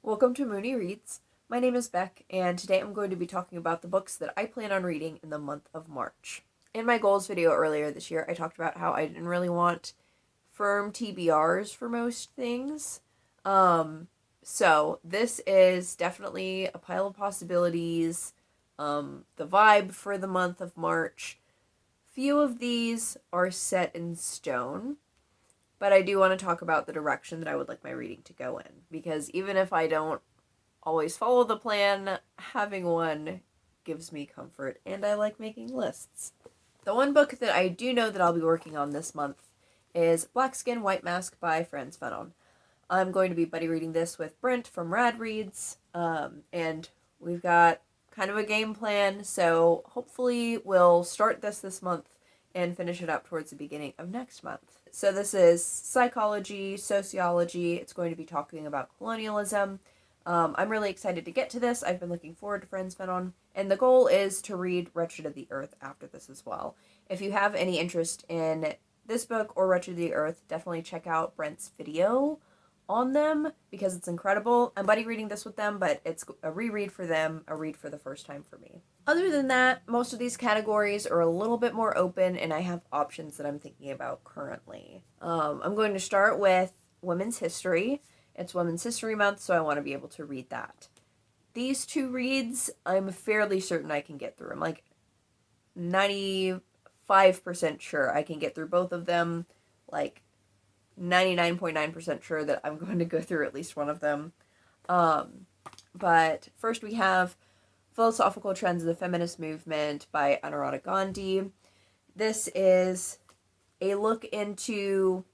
Welcome to Mooney Reads. My name is Beck, and today I'm going to be talking about the books that I plan on reading in the month of March. In my goals video earlier this year, I talked about how I didn't really want firm TBRs for most things. So this is definitely a pile of possibilities. The vibe for the month of March. Few of these are set in stone. But I do want to talk about the direction that I would like my reading to go in. Because even if I don't always follow the plan, having one gives me comfort, and I like making lists. The one book that I do know that I'll be working on this month is Black Skin, White Mask by Frantz Fanon. I'm going to be buddy reading this with Brent from Rad Reads, and we've got kind of a game plan, so hopefully we'll start this month and finish it up towards the beginning of next month. So this is psychology, sociology. It's going to be talking about colonialism. I'm really excited to get to this. I've been looking forward to Frantz Fanon, and the goal is to read Wretched of the Earth after this as well. If you have any interest in this book or Wretched of the Earth, definitely check out Brent's video on them because it's incredible. I'm buddy reading this with them, but it's a reread for them, a read for the first time for me. Other than that, most of these categories are a little bit more open, and I have options that I'm thinking about currently. I'm going to start with Women's History. It's Women's History Month, so I want to be able to read that. These two reads, I'm fairly certain I can get through. I'm like 95% sure I can get through both of them, like 99.9% sure that I'm going to go through at least one of them. But first we have Philosophical Trends of the Feminist Movement by Anuradha Gandhi. This is a look into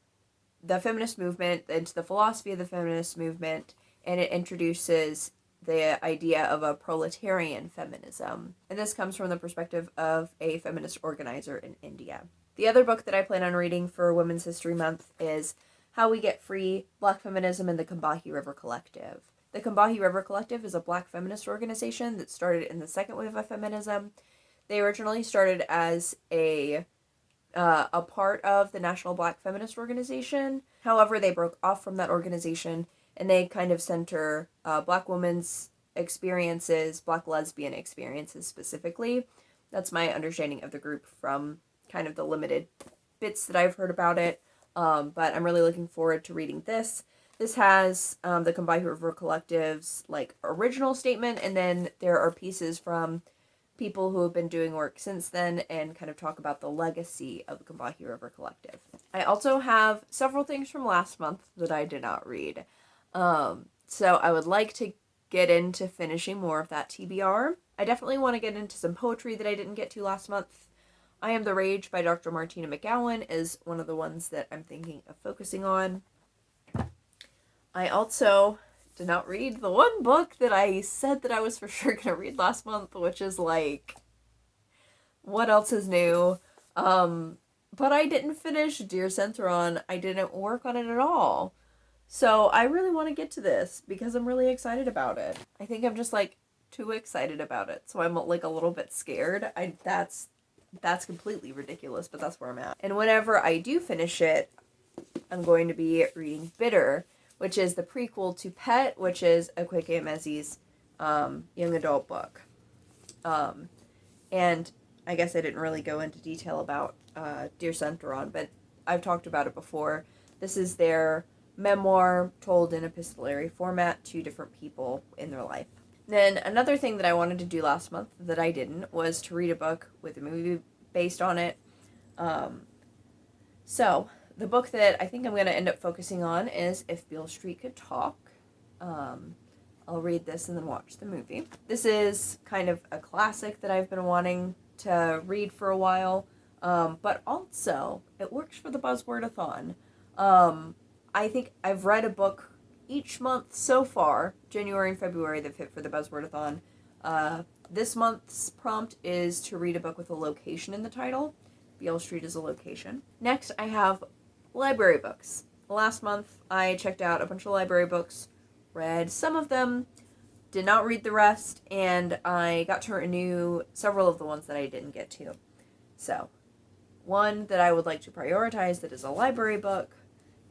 the feminist movement, into the philosophy of the feminist movement, and it introduces the idea of a proletarian feminism. And this comes from the perspective of a feminist organizer in India. The other book that I plan on reading for Women's History Month is How We Get Free, Black Feminism and the Combahee River Collective. The Combahee River Collective is a black feminist organization that started in the second wave of feminism. They originally started as a part of the National Black Feminist Organization. However, they broke off from that organization and they kind of center black women's experiences, black lesbian experiences specifically. That's my understanding of the group from kind of the limited bits that I've heard about it, but I'm really looking forward to reading this. This has the Combahee River Collective's like original statement, and then there are pieces from people who have been doing work since then and kind of talk about the legacy of the Combahee River Collective. I also have several things from last month that I did not read, so I would like to get into finishing more of that TBR. I definitely want to get into some poetry that I didn't get to last month. I Am the Rage by Dr. Martina McGowan is one of the ones that I'm thinking of focusing on. I also did not read the one book that I said that I was for sure going to read last month, which is like, what else is new? But I didn't finish Dear Centauron. I didn't work on it at all. So I really want to get to this because I'm really excited about it. I think I'm just like too excited about it. So I'm like a little bit scared. That's completely ridiculous, but that's where I'm at. And whenever I do finish it, I'm going to be reading Bitter, which is the prequel to Pet, which is Akwaeke Emezi's young adult book. And I guess I didn't really go into detail about Dear Centauron, but I've talked about it before. This is their memoir told in epistolary format to different people in their life. Then another thing that I wanted to do last month that I didn't was to read a book with a movie based on it. So the book that I think I'm going to end up focusing on is If Beale Street Could Talk. I'll read this and then watch the movie. This is kind of a classic that I've been wanting to read for a while, but also it works for the Buzzword-a-thon. I think I've read a book each month so far, January and February, that fit for the Buzzword-a-thon. This month's prompt is to read a book with a location in the title. Beale Street is a location. Next, I have library books. Last month, I checked out a bunch of library books, read some of them, did not read the rest, and I got to renew several of the ones that I didn't get to. So, one that I would like to prioritize that is a library book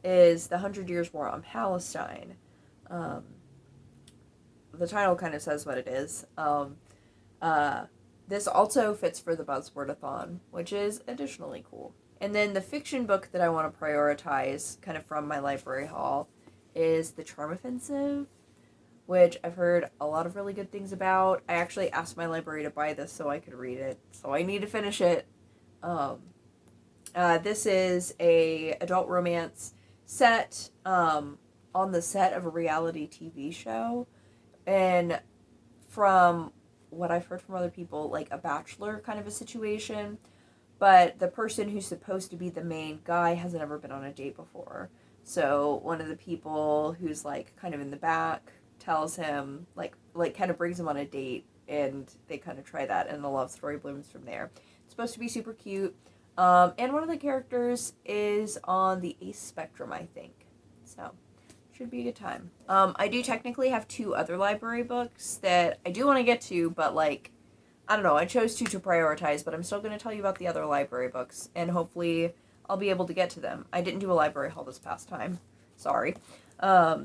is The 100 Years' War on Palestine. the title kind of says what it is. This also fits for the Buzzwordathon, which is additionally cool. And then the fiction book that I want to prioritize, kind of from my library haul, is The Charm Offensive, which I've heard a lot of really good things about. I actually asked my library to buy this so I could read it, so I need to finish it. This is a adult romance set on the set of a reality TV show, and from what I've heard from other people, like a Bachelor kind of a situation, but the person who's supposed to be the main guy has never been on a date before. So one of the people who's like kind of in the back tells him, like kind of brings him on a date, and they kind of try that, and the love story blooms from there. It's supposed to be super cute. And one of the characters is on the ace spectrum, I think. So, should be a good time. I do technically have 2 other library books that I do want to get to, but like, I don't know, I chose 2 to prioritize, but I'm still going to tell you about the other library books, and hopefully I'll be able to get to them. I didn't do a library haul this past time. Sorry. I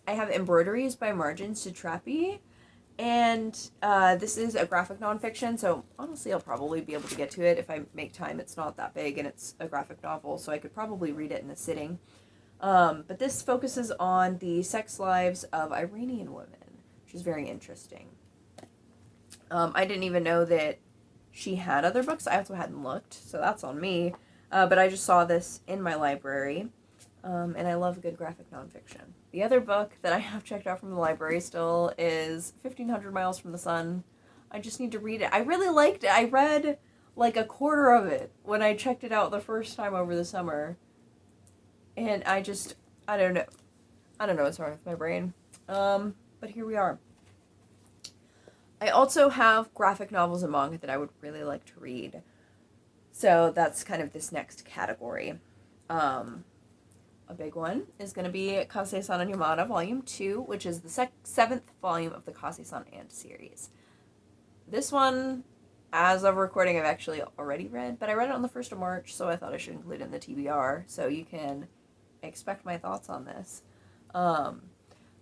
have Embroideries by Margin Satrapi, and this is a graphic nonfiction, so honestly I'll probably be able to get to it if I make time. It's not that big, and it's a graphic novel, so I could probably read it in a sitting. But this focuses on the sex lives of Iranian women, which is very interesting. I didn't even know that she had other books. I also hadn't looked, so that's on me. But I just saw this in my library, and I love good graphic nonfiction. The other book that I have checked out from the library still is 1500 Miles from the Sun. I just need to read it. I really liked it. I read like a quarter of it when I checked it out the first time over the summer. And I don't know what's wrong with my brain. But here we are. I also have graphic novels and manga that I would really like to read. So that's kind of this next category. A big one is going to be Kase-san and Yamada Volume 2, which is the 7th volume of the Kase-san and series. This one, as of recording, I've actually already read, but I read it on the 1st of March, so I thought I should include it in the TBR, so you can expect my thoughts on this. There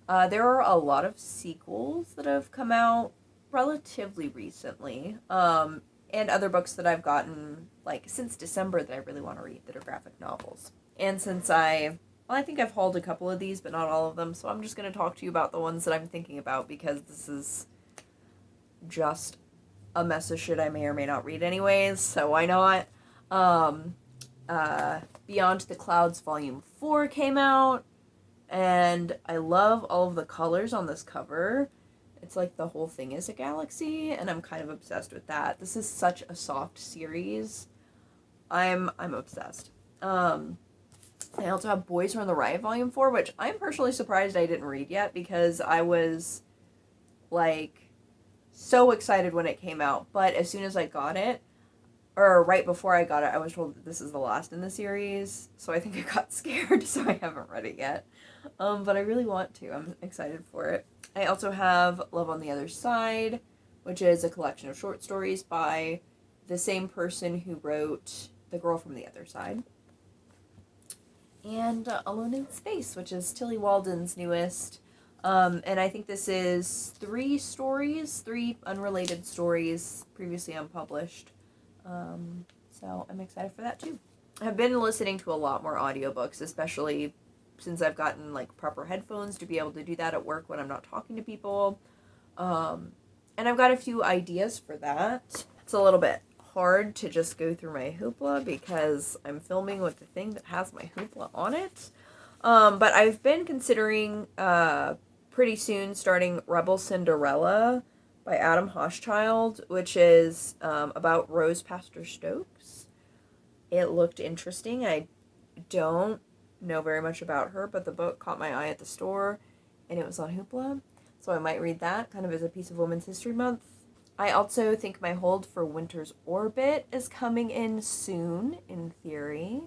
are a lot of sequels that have come out relatively recently, and other books that I've gotten, like, since December that I really want to read that are graphic novels. And since I think I've hauled a couple of these, but not all of them, so I'm just going to talk to you about the ones that I'm thinking about, because this is just a mess of shit I may or may not read anyways, so why not? Beyond the Clouds Volume 4 came out, and I love all of the colors on this cover. It's like the whole thing is a galaxy, and I'm kind of obsessed with that. This is such a soft series. I'm obsessed. I also have Boys Run the Riot Volume 4, which I'm personally surprised I didn't read yet, because I was, like, so excited when it came out. But as soon as I got it, or right before I got it, I was told that this is the last in the series. So I think I got scared, so I haven't read it yet. But I really want to. I'm excited for it. I also have Love on the Other Side, which is a collection of short stories by the same person who wrote The Girl from the Other Side. And Alone in Space, which is Tilly Walden's newest. And I think this is 3 unrelated stories, previously unpublished. So I'm excited for that too. I've been listening to a lot more audiobooks, especially since I've gotten like proper headphones to be able to do that at work when I'm not talking to people. And I've got a few ideas for that. It's a little bit hard to just go through my Hoopla because I'm filming with the thing that has my Hoopla on it. But I've been considering pretty soon starting Rebel Cinderella by Adam Hochschild, which is about Rose Pastor Stokes. It looked interesting. I don't know very much about her, but the book caught my eye at the store, and it was on Hoopla, so I might read that, kind of as a piece of Women's History Month. I also think my hold for Winter's Orbit is coming in soon, in theory.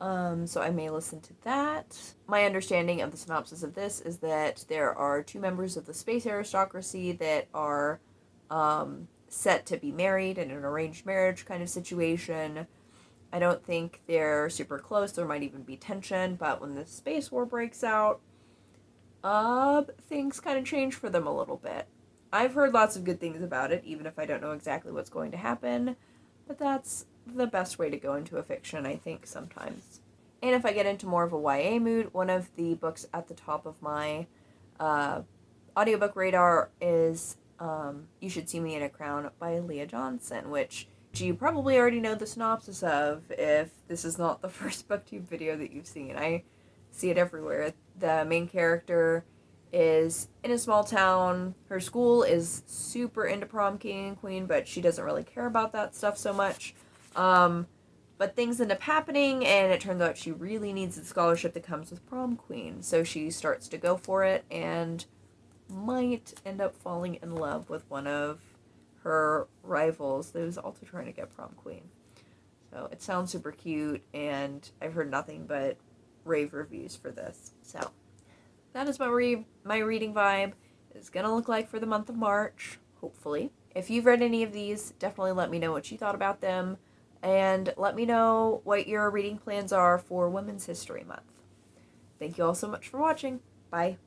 So I may listen to that. My understanding of the synopsis of this is that there are 2 members of the space aristocracy that are set to be married in an arranged marriage kind of situation. I don't think they're super close. There might even be tension, but when the space war breaks out, things kind of change for them a little bit. I've heard lots of good things about it, even if I don't know exactly what's going to happen, but that's the best way to go into a fiction, I think, sometimes. And if I get into more of a YA mood, one of the books at the top of my audiobook radar is You Should See Me in a Crown by Leah Johnson, which you probably already know the synopsis of if this is not the first booktube video that you've seen. I see it everywhere. The main character is in a small town. Her school is super into prom king and queen, but she doesn't really care about that stuff so much. But things end up happening, and it turns out she really needs the scholarship that comes with prom queen. So she starts to go for it and might end up falling in love with one of her rivals who's also trying to get prom queen. So it sounds super cute, and I've heard nothing but rave reviews for this. So that is my reading vibe is gonna look like for the month of March, hopefully. If you've read any of these, definitely let me know what you thought about them, and let me know what your reading plans are for Women's History Month. Thank you all so much for watching. Bye.